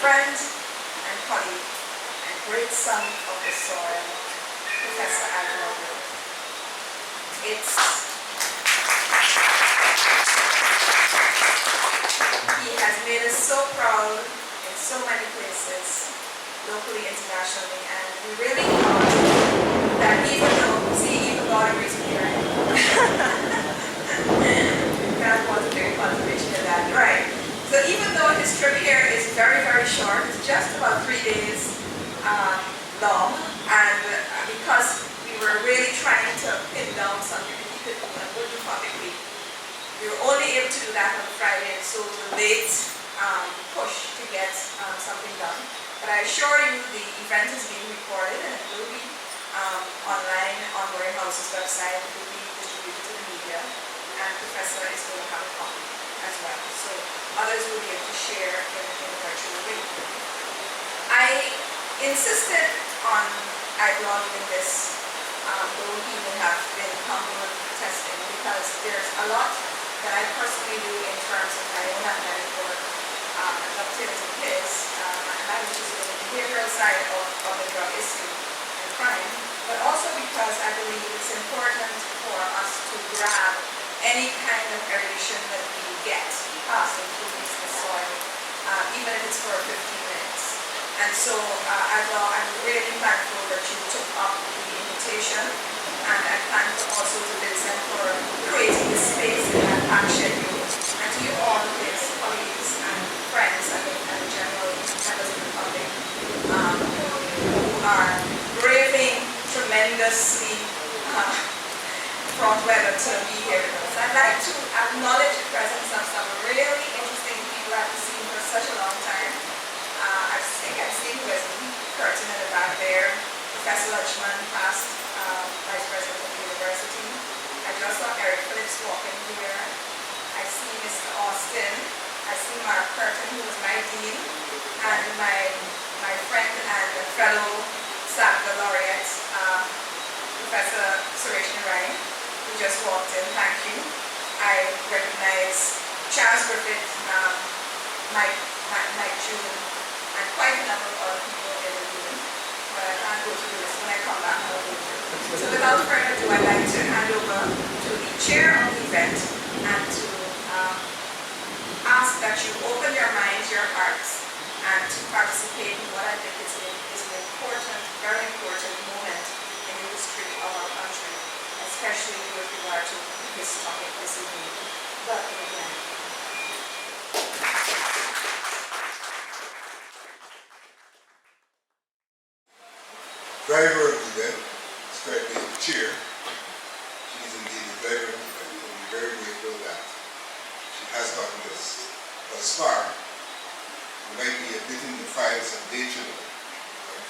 friend and colleague and great son of the soil, Professor Ivelaw Lloyd. He has made us so proud in so many places, locally, internationally, and we really thought that even though, see, even God agrees with me, right? God wants a very conservation of that, right? So even though his trip here is very, very short, it's just about 3 days long, and because we were really trying to pin down something that he could do and would do publicly, we were only able to do that on Friday, and so the late push to get something done. But I assure you, the event is being recorded and it will be online on Moray House's website. It will be distributed to the media, and Professor is going to have a copy as well. So others will be able to share in a virtual way. I insisted on Ivelaw doing this, though he would have been humble and protesting, because there's a lot that I personally do in terms of my own academic work and activities of his, and I was just on the behavioral side of the drug issue and crime, but also because I believe it's important for us to grab any kind of erudition that we get passing through the soil, even if it's for 15 minutes. And so I'm really thankful that you took up the invitation, and I'm thankful also to Vincent for creating the space in that packed schedule, and to you all, his colleagues and friends and general members of the public who are braving tremendously fraught weather to be here with us. I'd like to acknowledge the presence of some really interesting people I've seen for such a long time. I think I've seen Wesley Curtin in the back there, Professor Lutchman, past Vice President of the University. I just saw Eric Phillips walking here. I see Mr. Austin. I see Mark Curtin, who was my dean, and my friend and fellow SAGA laureate, Professor Suresh Moray, who just walked in. Thank you. I recognize Charles Griffith, Mike June, and quite a number of other people in the room. But I can't go through this. When I come back, I'll go through. So without further ado, I'd like to hand over to the chair of the event and to ask that you open your minds, your hearts, and to participate in what I think is an important, very important moment in the history of our country, especially with regard to this topic this evening. Welcome again. Driver of the event, especially the chair, she is indeed the driver of the event, and we're very grateful that she has gotten us thus far. We might be a bit in the files of nature, but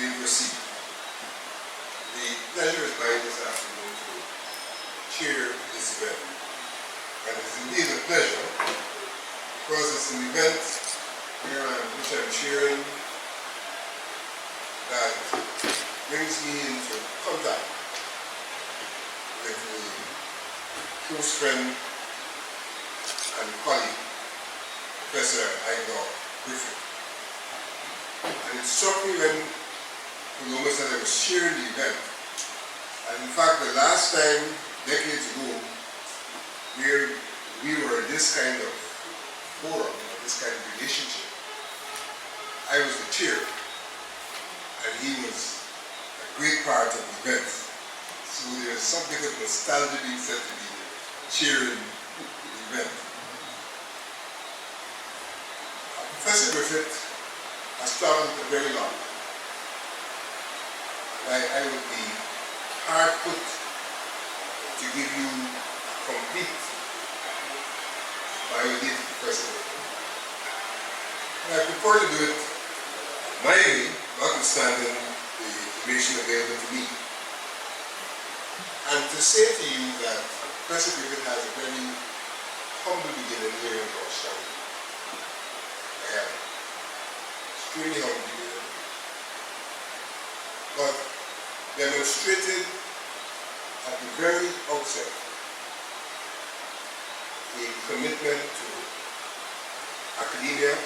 we'll proceed. The pleasure is mine this afternoon to chair this event, and it's indeed a pleasure because it's an event which I'm chairing that brings me into contact with a close friend and colleague, Professor Ivelaw Griffith. And it struck me when, for the moment that I was sharing the event, and in fact the last time, decades ago, where we were in this kind of forum, this kind of relationship, I was the chair. And he was a great part of the event. So there's something of nostalgia being said to be cheering the event. Professor Griffith has traveled a very long. I would be hard put to give you a complete biography of Professor Griffith. And I prefer to do it my way, notwithstanding the information available to me. And to say to you that Professor Griffith has a very humble beginning here in Georgetown. I am extremely humble beginning, but demonstrated at the very outset a commitment to academia,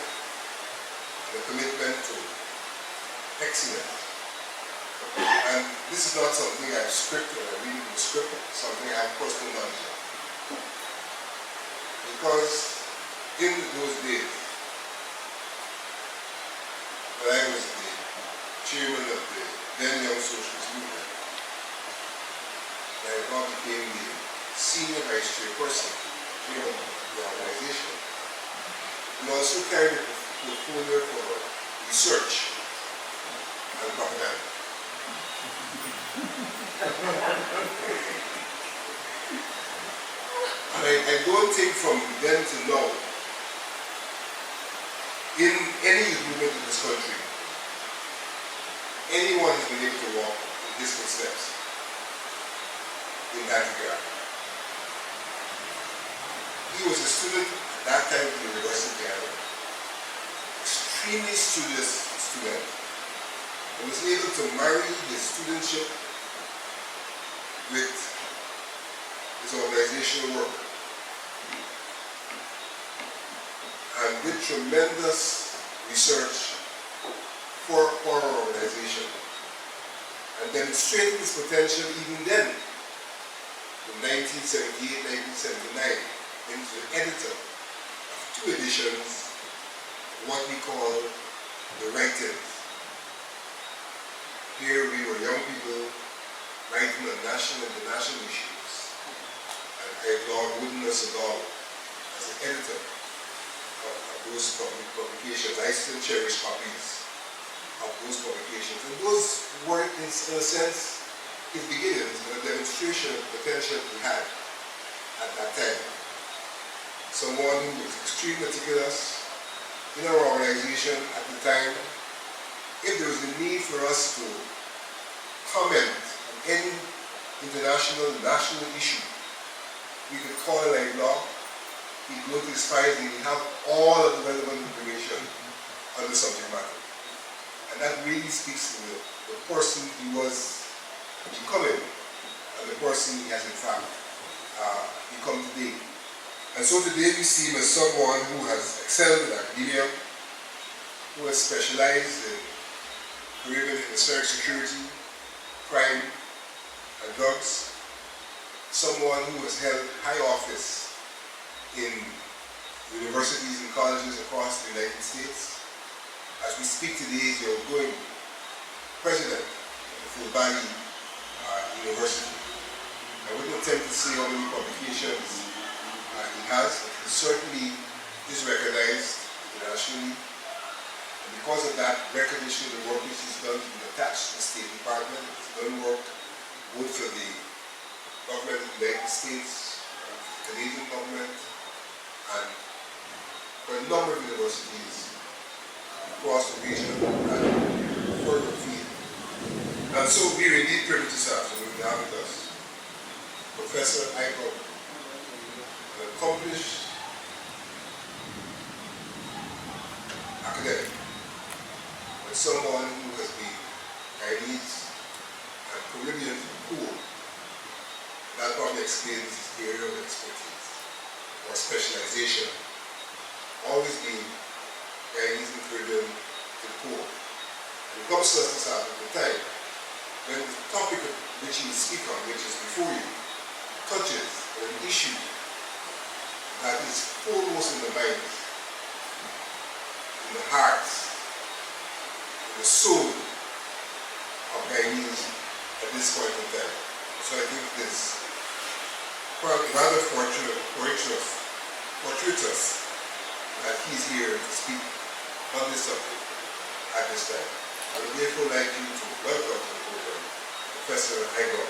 the commitment to excellence. And this is not something I've scripted or reading from the script, it's something I have personal knowledge of. Because in those days, when I was the chairman of the then Young Socialist Movement, I now became the senior vice chairperson of the organization, and also carried the portfolio for research and propaganda. And I don't think from then to now, in any youth movement in this country, anyone has been able to walk in his footsteps in that regard. He was a student at that time at the University of Guyana, extremely studious student, and was able to marry his studentship with his organizational work. And with tremendous research for our organization, and demonstrating his potential even then, in 1978, 1979, into the editor of 2 editions of what we call the writings. Here we were young people writing on national and international issues, and Ivelaw wouldn't us at all as an editor of those publications. I still cherish copies of those publications. And those were, in a sense, his beginnings, and a demonstration of the potential he had at that time. Someone who was extremely meticulous in our organization at the time. If there was a need for us to comment on any international, national issue, we could call Ivelaw. He'd go to his files and he'd have all of the relevant information on the subject matter. And that really speaks to the person he was becoming and the person he has in fact become today. And so today we see him as someone who has excelled in academia, who has specialized in Caribbean hemispheric security, crime, and drugs, someone who has held high office in universities and colleges across the United States. As we speak today, he's the outgoing president of the Forde University. I wouldn't attempt to say how many publications he has, but he certainly is recognized internationally. And because of that recognition, the work which he's done, he's been attached to the State Department. He's done work both for the government of the United States, the Canadian government, and for a number of universities across the region and further afield. And so we are indeed privileged this afternoon to have with us Professor Ivelaw, an accomplished academic, but someone who has been Guyanese and Caribbean to the core. That probably explains his area of expertise or specialization. Always been Guyanese and Caribbean to the core. And it comes to us this afternoon, the time when the topic of which you will speak on, which is before you, touches an issue that is foremost in the minds, in the hearts, in the soul of Guyanese at this point in time. So I think this rather fortuitous that he's here to speak on this subject at this time. I would therefore like you to welcome to the program Professor Ivelaw.